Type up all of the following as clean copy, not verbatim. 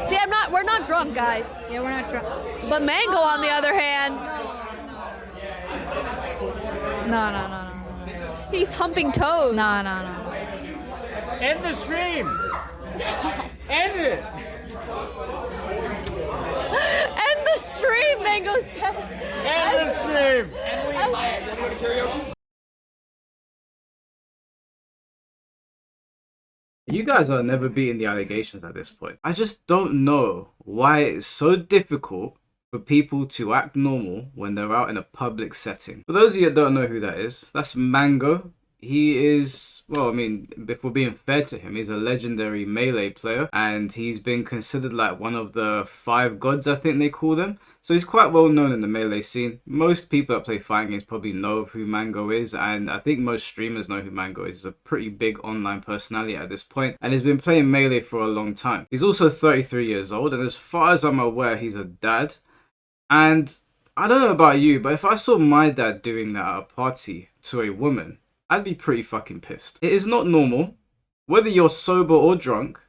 See, we're not drunk, guys. Yeah, we're not drunk. But Mang0 on the other hand, No. he's humping toes. No. End the stream. End it. End the stream, Mang0 says. End the stream. You guys are never beating the allegations at this point. I just don't know why it's so difficult for people to act normal when they're out in a public setting. For those of you that don't know who that is, that's Mang0. He is, well, I mean, if we're being fair to him, he's a legendary Melee player and he's been considered like one of the 5 gods, I think they call them. So he's quite well known in the Melee scene. Most people that play fighting games probably know who Mang0 is, and I think most streamers know who Mang0 is. He's a pretty big online personality at this point and he's been playing Melee for a long time. He's also 33 years old and as far as I'm aware, he's a dad. And I don't know about you, but if I saw my dad doing that at a party to a woman, I'd be pretty fucking pissed. It is not normal, whether you're sober or drunk,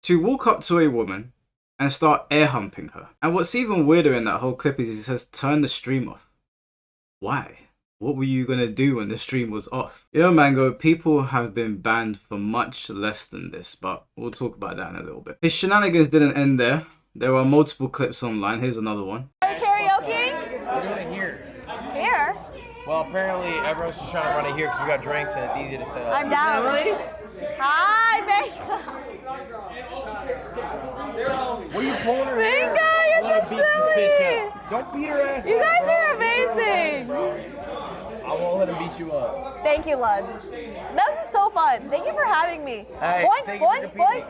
to walk up to a woman and start air humping her. And what's even weirder in that whole clip is he says, turn the stream off. Why? What were you gonna do when the stream was off? You know, Mang0, people have been banned for much less than this, but we'll talk about that in a little bit. His shenanigans didn't end there. There are multiple clips online. Here's another one. Karaoke? We're doing it here. Here? Well, apparently everyone's just trying to run it here because we got drinks and it's easy to set up. I'm down. Really? Hi, Mang0. What are you pulling her hair? Mang0, you're Let so her beat this bitch silly. up. Don't beat her ass You up, guys bro. are amazing. I won't let him beat you up. Thank you, love. That was so fun. Thank you for having me. Hey, Boink, thank you for boink, competing.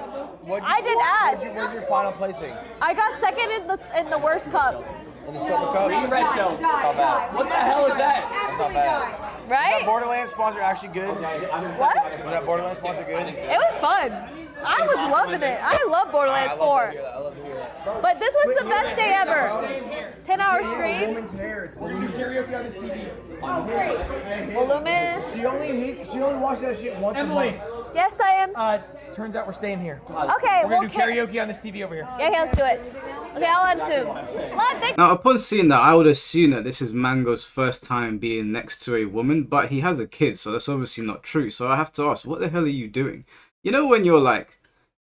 boink. I did ads. What's your final placing? I got second in the worst cup. In the silver cup? Red shells. That's not bad. What the hell is that? That's not bad. Was that Right? Borderlands sponsor actually good? What? Was that Borderlands sponsor good? It was fun. I was loving it. I love Borderlands 4. I love to hear that. But this was the best day ever. 10-hour stream. Woman's hair. It's voluminous. Karaoke on this TV. Oh, great. Voluminous. She only watches that shit once Emily. a month. Yes, I am. Turns out we're staying here. Okay, We're we'll gonna do karaoke on this TV over here. Yeah, let's do it. Okay, I'll end soon. Love, thank Now, upon seeing that, I would assume that this is Mang0's first time being next to a woman, but he has a kid, so that's obviously not true. So I have to ask, what the hell are you doing? You know when you're like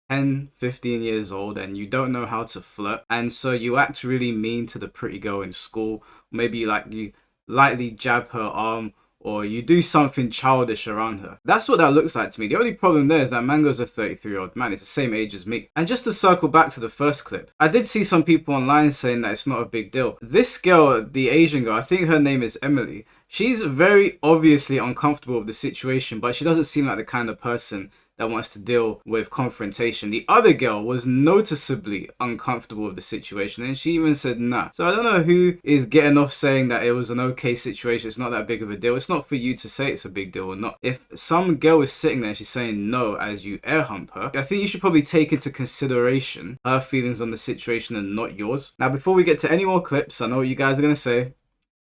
10, 15 years old and you don't know how to flirt, and so you act really mean to the pretty girl in school, maybe you lightly jab her arm, or you do something childish around her. That's what that looks like to me. The only problem there is that Mang0's a 33-year-old man. He's the same age as me. And just to circle back to the first clip, I did see some people online saying that it's not a big deal. This girl, the Asian girl, I think her name is Emily, she's very obviously uncomfortable with the situation, but she doesn't seem like the kind of person that wants to deal with confrontation. The other girl was noticeably uncomfortable with the situation and she even said nah. So I don't know who is getting off saying that it was an okay situation, it's not that big of a deal. It's not for you to say it's a big deal or not. If some girl is sitting there and she's saying no as you air hump her, I think you should probably take into consideration her feelings on the situation and not yours. Now before we get to any more clips, I know what you guys are going to say.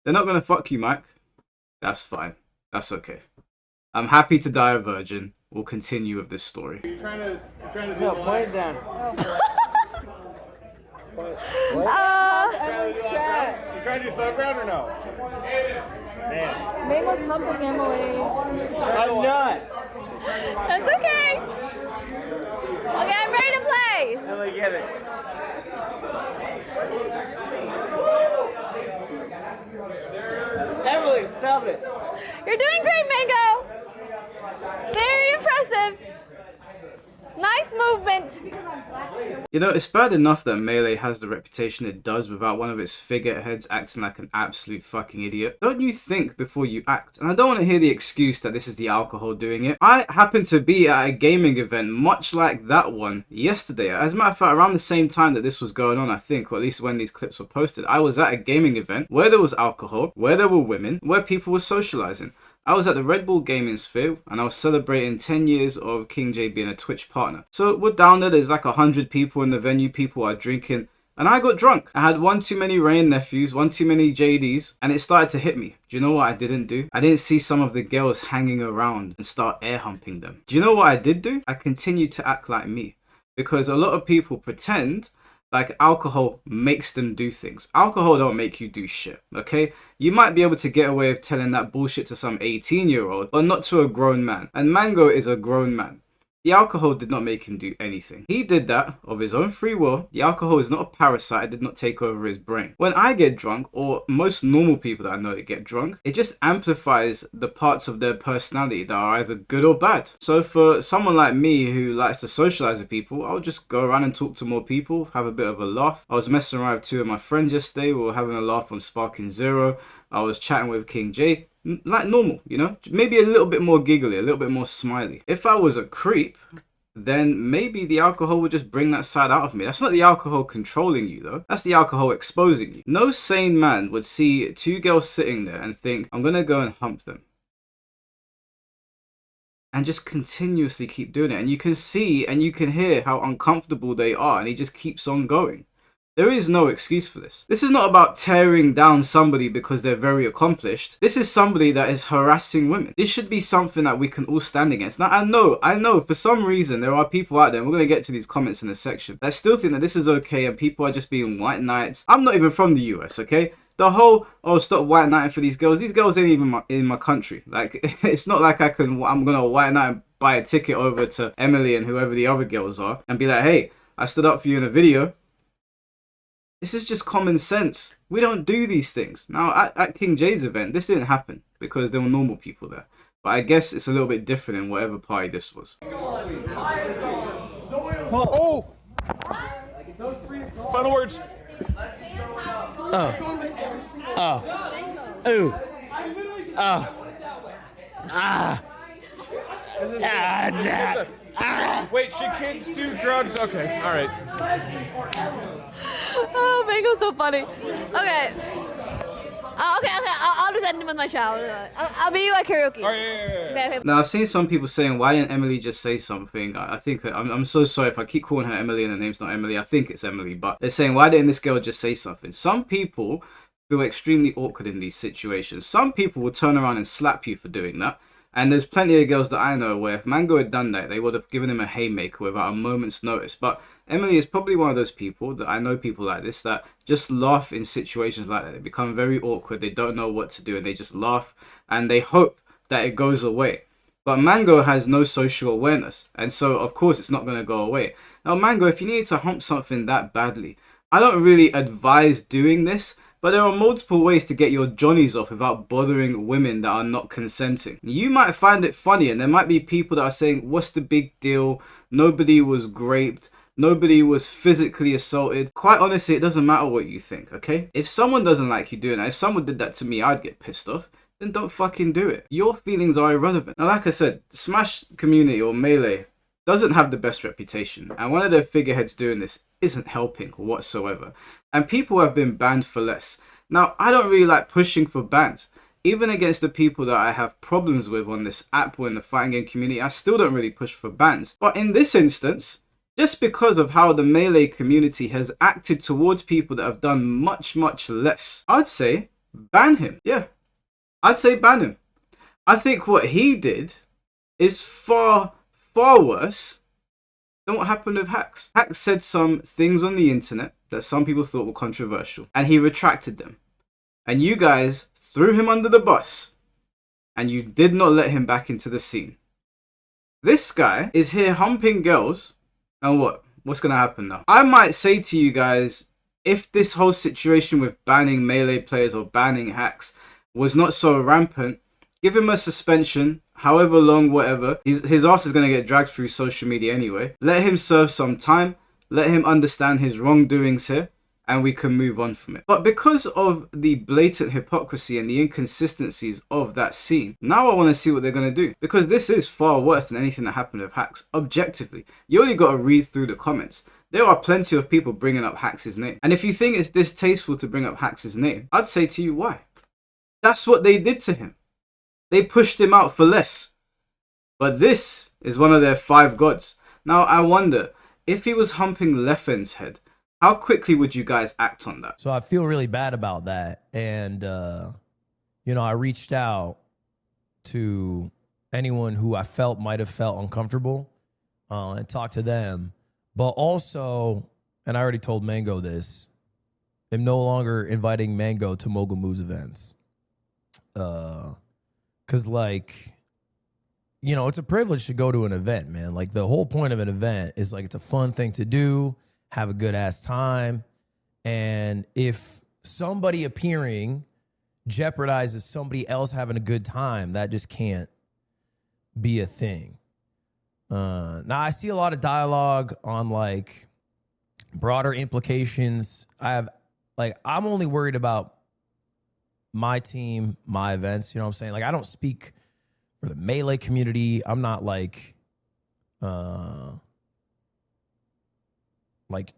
They're not going to fuck you, Mike. That's fine. That's okay. I'm happy to die a virgin. We'll continue with this story. You're trying to do point it down. Emily's chat. You trying to do thug round or no? Man. Mang0's humping Emily. I'm not. That's okay. Okay, I'm ready to play. Emily, get it. Emily, stop it. You're doing great, Mang0. Very impressive. Nice movement. You know, it's bad enough that Melee has the reputation it does without one of its figureheads acting like an absolute fucking idiot. Don't you think before you act? And I don't want to hear the excuse that this is the alcohol doing it. I happened to be at a gaming event much like that one yesterday. As a matter of fact, around the same time that this was going on, I think, or at least when these clips were posted, I was at a gaming event where there was alcohol, where there were women, where people were socializing. I was at the Red Bull Gaming Sphere and I was celebrating 10 years of King J being a Twitch partner. So we're down there's like 100 people in the venue, people are drinking, and I got drunk. I had one too many Rain nephews, one too many JDs, and it started to hit me. Do you know what I didn't do? I didn't see some of the girls hanging around and start air humping them. Do you know what I did do? I continued to act like me. because a lot of people pretend like alcohol makes them do things. Alcohol don't make you do shit, okay? You might be able to get away with telling that bullshit to some 18-year-old, but not to a grown man. And Mang0 is a grown man. The alcohol did not make him do anything. He did that of his own free will. The alcohol is not a parasite. It did not take over his brain. When I get drunk, or most normal people that I know that get drunk, it just amplifies the parts of their personality that are either good or bad. So for someone like me who likes to socialize with people, I'll just go around and talk to more people, have a bit of a laugh. I was messing around with two of my friends yesterday. We were having a laugh on Sparking Zero. I was chatting with King J. Like normal, you know, maybe a little bit more giggly, a little bit more smiley. If I was a creep, then maybe the alcohol would just bring that side out of me. That's not the alcohol controlling you though. That's the alcohol exposing you. No sane man would see two girls sitting there and think, I'm gonna go and hump them. And just continuously keep doing it. And you can see and you can hear how uncomfortable they are, and he just keeps on going. There is no excuse for this. This is not about tearing down somebody because they're very accomplished. This is somebody that is harassing women. This should be something that we can all stand against. Now, I know, for some reason, there are people out there, and we're going to get to these comments in a section, that still think that this is okay and people are just being white knights. I'm not even from the US, okay? The whole, oh, stop white knighting for these girls ain't even in my country. Like, it's not like I'm going to white knight and buy a ticket over to Emily and whoever the other girls are and be like, hey, I stood up for you in a video. This is just common sense. We don't do these things. Now, at King J's event, this didn't happen because there were normal people there. But I guess it's a little bit different in whatever party this was. Oh! Final words. Wait, should kids do drugs? Okay, all right. Oh, Mang0's so funny. Okay. I'll just end him with my child. I'll be you at karaoke. All right, yeah. Okay. Now, I've seen some people saying, why didn't Emily just say something? I think, I'm so sorry if I keep calling her Emily and her name's not Emily. I think it's Emily, but they're saying, why didn't this girl just say something? Some people feel extremely awkward in these situations. Some people will turn around and slap you for doing that. And there's plenty of girls that I know where if Mang0 had done that, they would have given him a haymaker without a moment's notice. But Emily is probably one of those people, that I know people like this, that just laugh in situations like that. They become very awkward. They don't know what to do and they just laugh and they hope that it goes away. But Mang0 has no social awareness. And so, of course, it's not going to go away. Now, Mang0, if you need to hump something that badly, I don't really advise doing this. But there are multiple ways to get your johnnies off without bothering women that are not consenting. You might find it funny and there might be people that are saying, what's the big deal? Nobody was raped. Nobody was physically assaulted. Quite honestly, it doesn't matter what you think, okay? If someone doesn't like you doing that, if someone did that to me, I'd get pissed off. Then don't fucking do it. Your feelings are irrelevant. Now, like I said, Smash community or Melee doesn't have the best reputation. And one of their figureheads doing this isn't helping whatsoever. And people have been banned for less. Now, I don't really like pushing for bans. Even against the people that I have problems with on this app or in the fighting game community, I still don't really push for bans. But in this instance, just because of how the Melee community has acted towards people that have done much, much less, I'd say ban him. Yeah, I'd say ban him. I think what he did is far worse than what happened with Hacks. Hacks said some things on the internet that some people thought were controversial, and he retracted them. And you guys threw him under the bus, and you did not let him back into the scene. This guy is here humping girls, and what's gonna happen now? I might say to you guys, if this whole situation with banning Melee players or banning Hacks was not so rampant, give him a suspension, however long, whatever. His ass is going to get dragged through social media anyway. Let him serve some time. Let him understand his wrongdoings here. And we can move on from it. But because of the blatant hypocrisy and the inconsistencies of that scene, now I want to see what they're going to do. Because this is far worse than anything that happened with Hacks. Objectively. You only got to read through the comments. There are plenty of people bringing up Hacks' name. And if you think it's distasteful to bring up Hacks' name, I'd say to you, why? That's what they did to him. They pushed him out for less. But this is one of their 5 gods. Now, I wonder, if he was humping Leffen's head, how quickly would you guys act on that? So I feel really bad about that. And, you know, I reached out to anyone who I felt might have felt uncomfortable and talked to them. But also, and I already told Mang0 this, I'm no longer inviting Mang0 to Mogul Moves events. Cause like, you know, it's a privilege to go to an event, man. Like the whole point of an event is like, it's a fun thing to do, have a good ass time. And if somebody appearing jeopardizes somebody else having a good time, that just can't be a thing. Now I see a lot of dialogue on like broader implications. I'm only worried about my team, my events, you know what I'm saying? Like I don't speak for the Melee community. I'm not like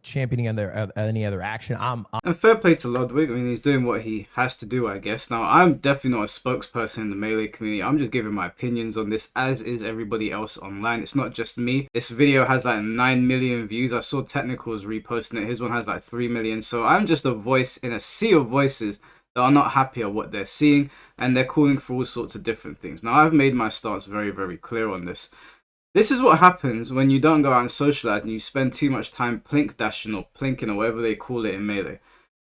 championing any other action. And fair play to Ludwig. I mean, he's doing what he has to do, I guess. Now, I'm definitely not a spokesperson in the Melee community. I'm just giving my opinions on this, as is everybody else online. It's not just me. This video has like 9 million views. I saw Technicals reposting it. His one has like 3 million. So I'm just a voice in a sea of voices that are not happy at what they're seeing, and they're calling for all sorts of different things. Now, I've made my stance very, very clear on this. This is what happens when you don't go out and socialize and you spend too much time plink dashing or plinking or whatever they call it in Melee.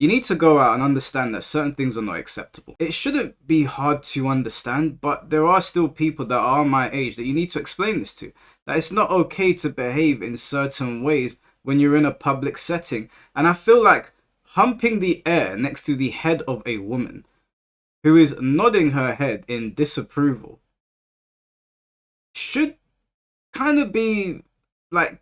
You need to go out and understand that certain things are not acceptable. It shouldn't be hard to understand, but there are still people that are my age that you need to explain this to. That it's not okay to behave in certain ways when you're in a public setting. And I feel like humping the air next to the head of a woman who is nodding her head in disapproval should kind of be like,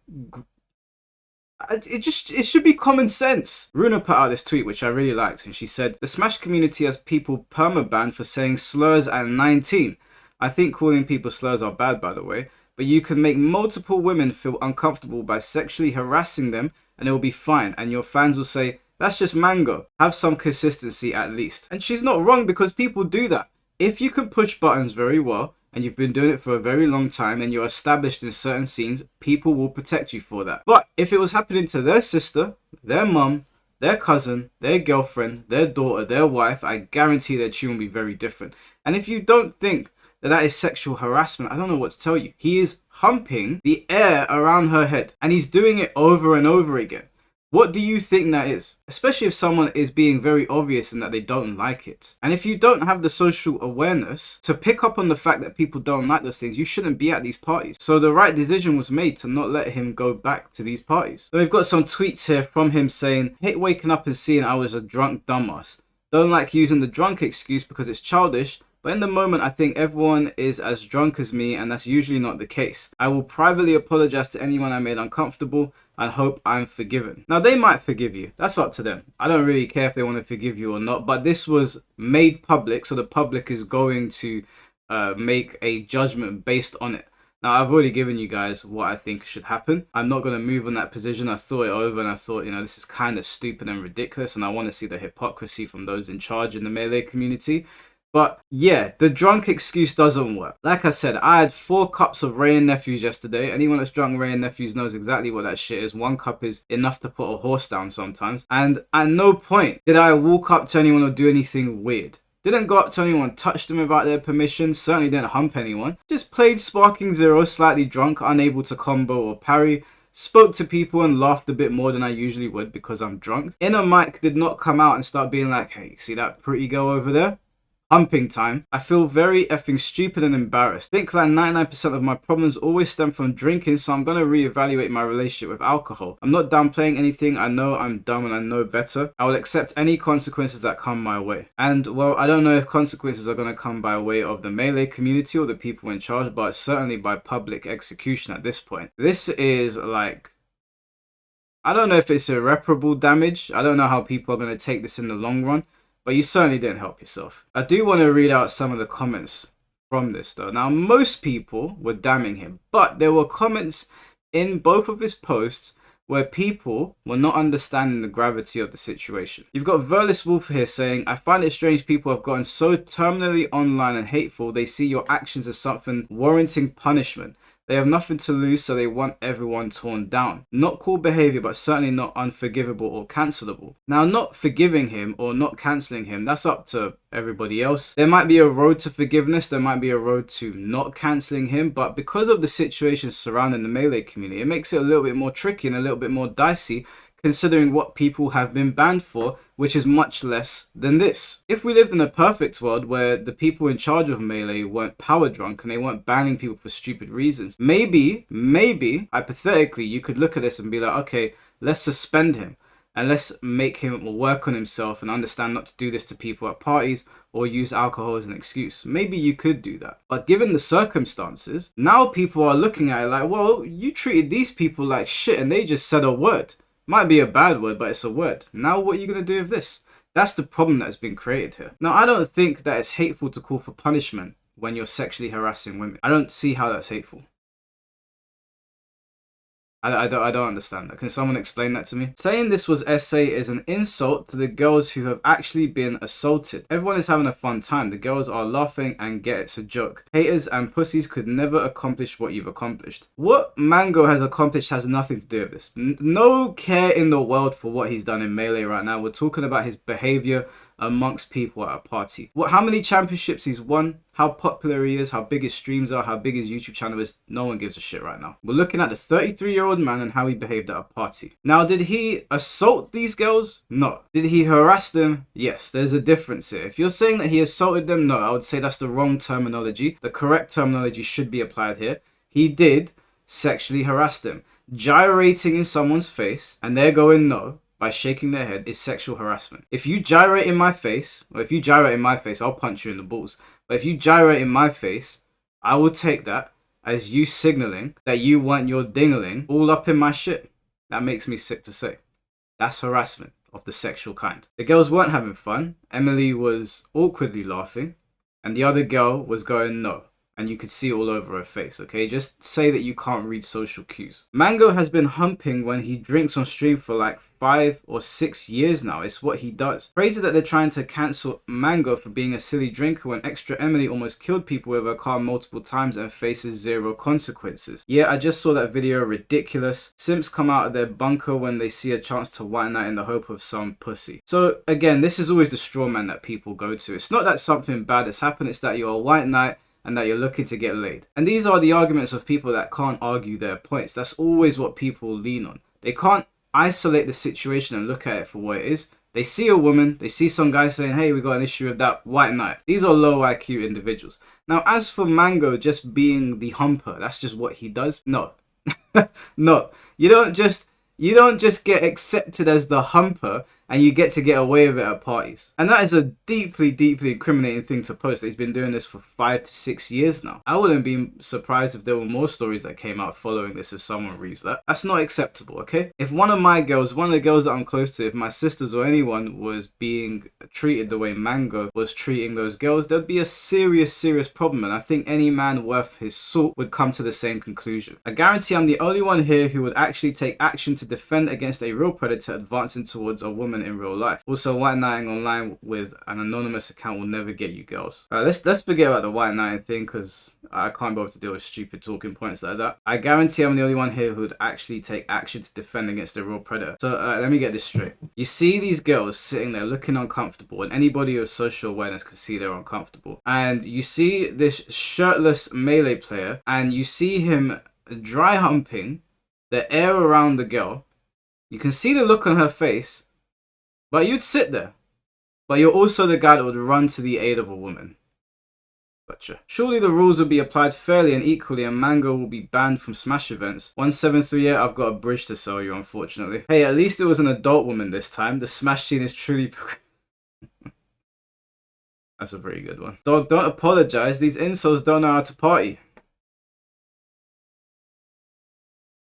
it should be common sense. Runa put out this tweet which I really liked, and she said, the Smash community has people permabanned for saying slurs at 19. I think calling people slurs are bad, by the way, but you can make multiple women feel uncomfortable by sexually harassing them and it will be fine, and your fans will say, that's just Mang0. Have some consistency at least. And she's not wrong, because people do that. If you can push buttons very well, and you've been doing it for a very long time, and you're established in certain scenes, people will protect you for that. But if it was happening to their sister, their mum, their cousin, their girlfriend, their daughter, their wife, I guarantee their tune will be very different. And if you don't think that that is sexual harassment, I don't know what to tell you. He is humping the air around her head, and he's doing it over and over again. What do you think that is? Especially if someone is being very obvious and that they don't like it. And if you don't have the social awareness to pick up on the fact that people don't like those things, you shouldn't be at these parties. So the right decision was made to not let him go back to these parties. So we've got some tweets here from him saying, hate waking up and seeing I was a drunk dumbass. Don't like using the drunk excuse because it's childish, but in the moment I think everyone is as drunk as me, and that's usually not the case. I will privately apologize to anyone I made uncomfortable and hope I'm forgiven. Now, they might forgive you. That's up to them. I don't really care if they want to forgive you or not, but this was made public, so the public is going to make a judgment based on it. Now, I've already given you guys what I think should happen. I'm not going to move on that position. I thought it over and I thought, you know, this is kind of stupid and ridiculous, and I want to see the hypocrisy from those in charge in the Melee community. But yeah, the drunk excuse doesn't work. Like I said, I had 4 cups of Ray and Nephews yesterday. Anyone that's drunk Ray and Nephews knows exactly what that shit is. 1 cup is enough to put a horse down sometimes. And at no point did I walk up to anyone or do anything weird. Didn't go up to anyone, touch them without their permission. Certainly didn't hump anyone. Just played Sparking Zero, slightly drunk, unable to combo or parry. Spoke to people and laughed a bit more than I usually would because I'm drunk. Inner Mike did not come out and start being like, hey, see that pretty girl over there? Humping time. I feel very effing stupid and embarrassed. I think like 99% of my problems always stem from drinking, so I'm going to reevaluate my relationship with alcohol. I'm not downplaying anything. I know I'm dumb and I know better. I will accept any consequences that come my way. And well, I don't know if consequences are going to come by way of the Melee community or the people in charge, but certainly by public execution at this point. This is like, I don't know if it's irreparable damage. I don't know how people are going to take this in the long run. But you certainly didn't help yourself. I do want to read out some of the comments from this though. Now, most people were damning him, but there were comments in both of his posts where people were not understanding the gravity of the situation. You've got Verlis Wolf here saying, I find it strange people have gotten so terminally online and hateful, they see your actions as something warranting punishment. They have nothing to lose, so they want everyone torn down. Not cool behavior, but certainly not unforgivable or cancelable. Now, not forgiving him or not canceling him, that's up to everybody else. There might be a road to forgiveness, there might be a road to not canceling him, but because of the situation surrounding the Melee community, it makes it a little bit more tricky and a little bit more dicey, considering what people have been banned for, which is much less than this. If we lived in a perfect world where the people in charge of Melee weren't power drunk and they weren't banning people for stupid reasons, maybe, hypothetically, you could look at this and be like, okay, let's suspend him and let's make him work on himself and understand not to do this to people at parties or use alcohol as an excuse. Maybe you could do that. But given the circumstances, now people are looking at it like, well, you treated these people like shit and they just said a word. Might be a bad word, but it's a word. Now what are you going to do with this? That's the problem that's been created here. Now, I don't think that it's hateful to call for punishment when you're sexually harassing women. I don't see how that's hateful. I don't understand that. Can someone explain that to me? Saying this was SA is an insult to the girls who have actually been assaulted. Everyone is having a fun time. The girls are laughing and get it's a joke. Haters and pussies could never accomplish what you've accomplished. What Mang0 has accomplished has nothing to do with this. No care in the world for what he's done in Melee right now. We're talking about his behavior amongst people at a party. How many championships he's won, how popular he is, how big his streams are, how big his YouTube channel is, no one gives a shit right now. We're looking at the 33-year-old man and how he behaved at a party. Now, did he assault these girls? No. Did he harass them? Yes. There's a difference here. If you're saying that he assaulted them, no, I would say that's the wrong terminology. The correct terminology should be applied here. He did sexually harass them. Gyrating in someone's face and they're going no by shaking their head is sexual harassment. If you gyrate in my face, or if you gyrate in my face, I'll punch you in the balls. But if you gyrate in my face, I will take that as you signaling that you want your dingling all up in my shit. That makes me sick to say. That's harassment of the sexual kind. The girls weren't having fun. Emily was awkwardly laughing, and the other girl was going no. And you could see all over her face, okay? Just say that you can't read social cues. Mang0 has been humping when he drinks on stream for like 5 or 6 years now. It's what he does. Crazy that they're trying to cancel Mang0 for being a silly drinker when extra Emily almost killed people with her car multiple times and faces 0 consequences. Yeah, I just saw that video, ridiculous. Simps come out of their bunker when they see a chance to white knight in the hope of some pussy. So again, this is always the straw man that people go to. It's not that something bad has happened, it's that you're a white knight and that you're looking to get laid. And these are the arguments of people that can't argue their points. That's always what people lean on. They can't isolate the situation and look at it for what it is. They see a woman, they see some guy saying, hey, we got an issue with that white knight. These are low IQ individuals. Now, as for Mang0 just being the humper, that's just what he does. No, no, you don't just get accepted as the humper and you get to get away with it at parties. And that is a deeply, deeply incriminating thing to post. He's been doing this for 5 to 6 years now. I wouldn't be surprised if there were more stories that came out following this if someone reads that. That's not acceptable, okay? If one of my girls, one of the girls that I'm close to, if my sisters or anyone was being treated the way Mang0 was treating those girls, there'd be a serious, serious problem. And I think any man worth his salt would come to the same conclusion. I guarantee I'm the only one here who would actually take action to defend against a real predator advancing towards a woman in real life. Also, white knighting online with an anonymous account will never get you girls. Let's forget about the white knighting thing because I can't bother to deal with stupid talking points like that. I guarantee I'm the only one here who would actually take action to defend against a real predator. So let me get this straight. You see these girls sitting there looking uncomfortable, and anybody with social awareness can see they're uncomfortable. And you see this shirtless Melee player, and you see him dry humping the air around the girl. You can see the look on her face. But you'd sit there. But you're also the guy that would run to the aid of a woman. Gotcha. Surely the rules will be applied fairly and equally and Mang0 will be banned from Smash events. 1738, I've got a bridge to sell you, unfortunately. Hey, at least it was an adult woman this time. The Smash scene is truly... That's a pretty good one. Dog, don't apologize. These incels don't know how to party.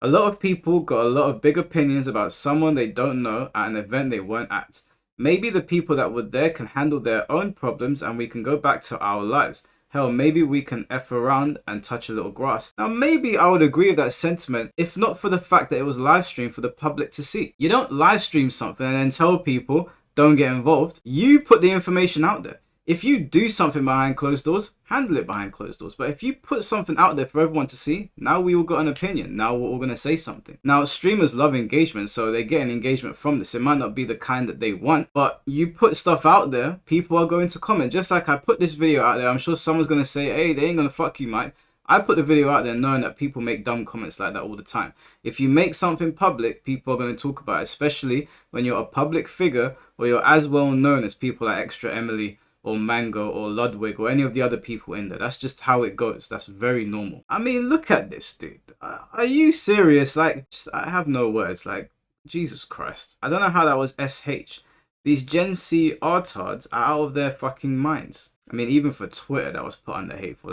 A lot of people got a lot of big opinions about someone they don't know at an event they weren't at. Maybe the people that were there can handle their own problems and we can go back to our lives. Hell, maybe we can F around and touch a little grass. Now, maybe I would agree with that sentiment if not for the fact that it was live streamed for the public to see. You don't live stream something and then tell people, don't get involved. You put the information out there. If you do something behind closed doors, handle it behind closed doors. But if you put something out there for everyone to see, now we all got an opinion. Now we're all going to say something. Now, streamers love engagement, so they're getting engagement from this. It might not be the kind that they want, but you put stuff out there, people are going to comment. Just like I put this video out there, I'm sure someone's going to say, hey, they ain't going to fuck you, Mike. I put the video out there knowing that people make dumb comments like that all the time. If you make something public, people are going to talk about it, especially when you're a public figure or you're as well known as people like Extra Emily or Mang0 or Ludwig or any of the other people in there. That's just how it goes. That's very normal. I mean, look at this, dude. Are you serious? Like, I have no words. Like, Jesus Christ. I don't know how that was SH. These Gen Z artards are out of their fucking minds. I mean, even for Twitter, that was put under hateful.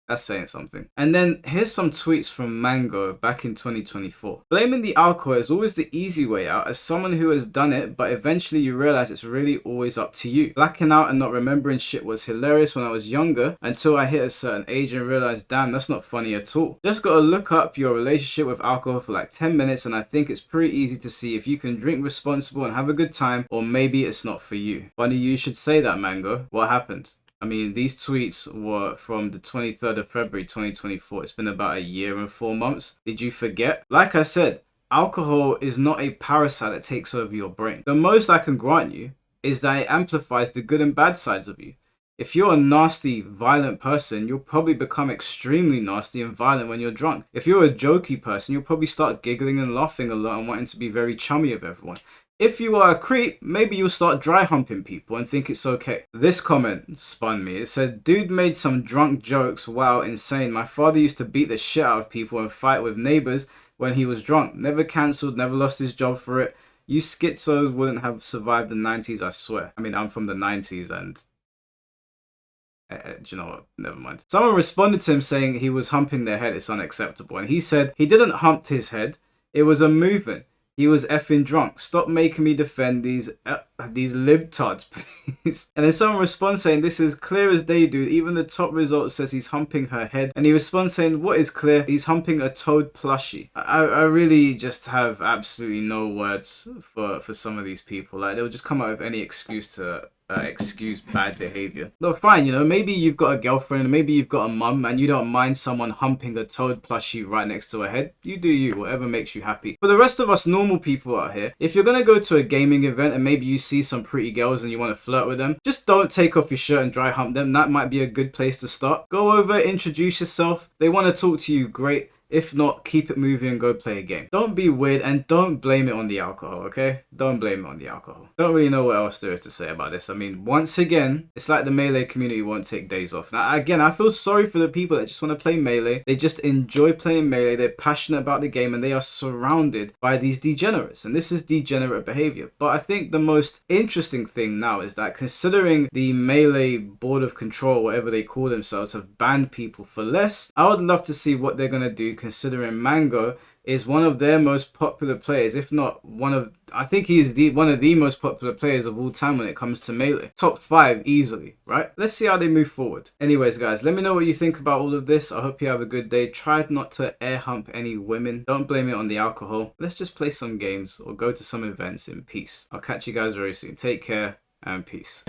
That's saying something. And then here's some tweets from Mang0 back in 2024. Blaming the alcohol is always the easy way out as someone who has done it, but eventually you realize it's really always up to you. Blacking out and not remembering shit was hilarious when I was younger until I hit a certain age and realized, damn, that's not funny at all. Just gotta look up your relationship with alcohol for like 10 minutes and I think it's pretty easy to see if you can drink responsible and have a good time, or maybe it's not for you. Funny you should say that, Mang0. What happened? I mean, these tweets were from the 23rd of February 2024. It's been about a year and 4 months. Did you forget? Like I said, alcohol is not a parasite that takes over your brain. The most I can grant you is that it amplifies the good and bad sides of you. If you're a nasty, violent person, you'll probably become extremely nasty and violent when you're drunk. If you're a jokey person, you'll probably start giggling and laughing a lot and wanting to be very chummy with everyone. If you are a creep, maybe you'll start dry humping people and think it's okay. This comment spun me. It said, dude made some drunk jokes. Wow, insane. My father used to beat the shit out of people and fight with neighbors when he was drunk. Never cancelled, never lost his job for it. You schizos wouldn't have survived the 90s, I swear. I mean, I'm from the 90s and... do you know what? Never mind. Someone responded to him saying he was humping their head. It's unacceptable. And he said he didn't hump his head. It was a movement. He was effing drunk. Stop making me defend these libtards, please. And then someone responds saying, this is clear as day, dude. Even the top result says he's humping her head. And he responds saying, what is clear? He's humping a toad plushie. I really just have absolutely no words for some of these people. Like, they'll just come out with any excuse to... excuse bad behavior. Look, fine, you know, maybe you've got a girlfriend, maybe you've got a mum, and you don't mind someone humping a toad plushie right next to her head. You do you, whatever makes you happy. For the rest of us normal people out here, if you're gonna go to a gaming event and maybe you see some pretty girls and you want to flirt with them, just don't take off your shirt and dry hump them. That might be a good place to start. Go over, introduce yourself. They want to talk to you, great. If not, keep it moving and go play a game. Don't be weird and don't blame it on the alcohol, okay? Don't blame it on the alcohol. Don't really know what else there is to say about this. I mean, once again, it's like the Melee community won't take days off. Now, again, I feel sorry for the people that just want to play Melee. They just enjoy playing Melee. They're passionate about the game and they are surrounded by these degenerates. And this is degenerate behavior. But I think the most interesting thing now is that considering the Melee Board of Control, whatever they call themselves, have banned people for less, I would love to see what they're going to do, considering Mang0 is one of their most popular players, if not one of, I think he is one of the most popular players of all time when it comes to Melee. Top 5 easily, right? Let's see how they move forward. Anyways, guys, let me know what you think about all of this. I hope you have a good day. Try not to air hump any women. Don't blame it on the alcohol. Let's just play some games or go to some events in peace. I'll catch you guys very soon. Take care and peace.